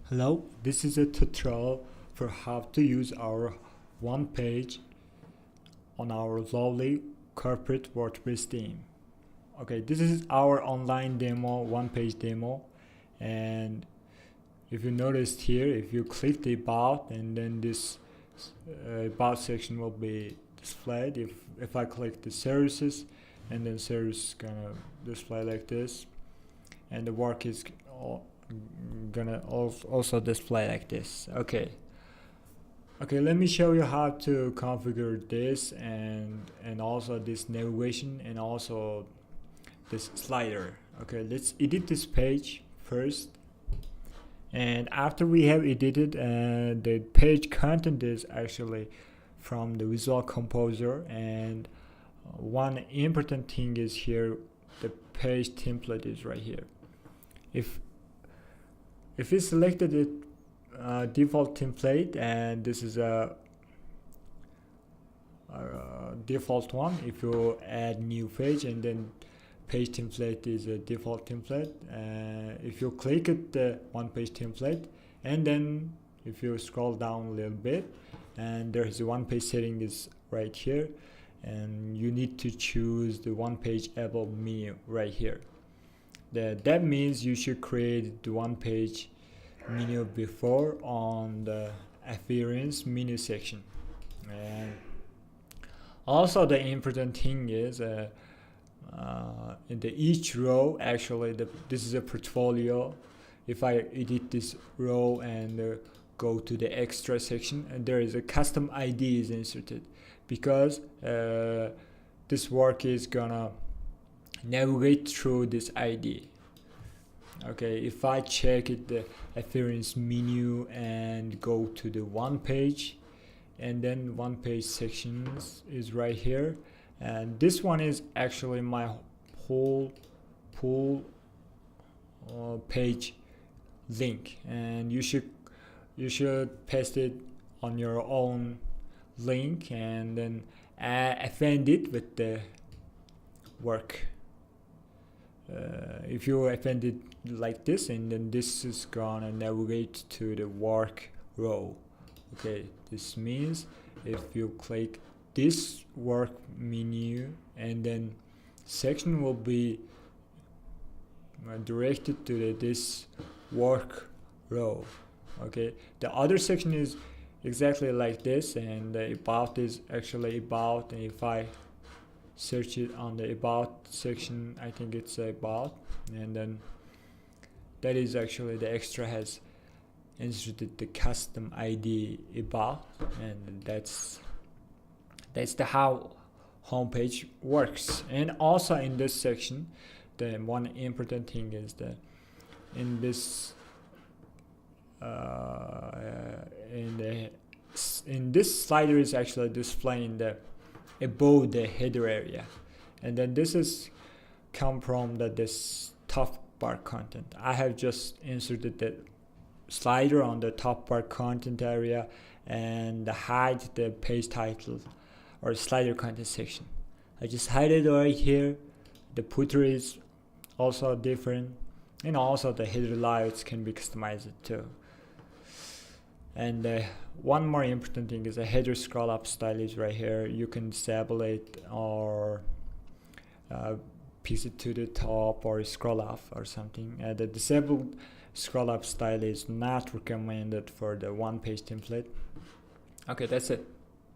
Hello, this is a tutorial for how to use our OnePage on our lovely corporate WordPress theme. Okay, this is our online demo, OnePage demo, and if you noticed here, if you click the about, and then this about section will be displayed. If I click the services, and then service gonna display like this, and the work is gonna also display like this. Okay, let me show you how to configure this and also this navigation and also this slider. Okay, let's edit this page first, and after we have edited, the page content is actually from the Visual Composer, and one important thing is here, the page template is right here. If we selected the default template, and this is a default one, if you add new page and then page template is a default template, if you click it, the OnePage template, and then if you scroll down a little bit, and there is a OnePage setting is right here, and you need to choose the OnePage able menu right here. That means you should create the OnePage menu before on the appearance menu section. And also the important thing is in the each row, actually this is a portfolio. If I edit this row and go to the extra section, and there is a custom ID is inserted, because this work is gonna navigate through this ID. Okay, if I check it, the appearance menu, and go to the OnePage, and then OnePage sections is right here, and this one is actually my whole page link, and you should paste it on your own link and then append it with the work. If you append it like this, and then this is gonna navigate to the work row. Okay, this means if you click this work menu, and then section will be directed to this work row. Okay, the other section is exactly like this, and the about is actually about, and if I search it on the about section, I think it's about, and then that is actually the extra has inserted the custom ID about, and that's the how homepage works. And also in this section, the one important thing is that in this in this slider is actually displaying the above the header area, and then this is come from this top bar content. I have just inserted the slider on the top bar content area and hide the page title or slider content section. I just hide it right here. The footer is also different, and also the header layouts can be customized too. And one more important thing is the header scroll up style is right here. You can disable it or piece it to the top or scroll up or something. The disabled scroll up style is not recommended for the OnePage template. Okay, that's it.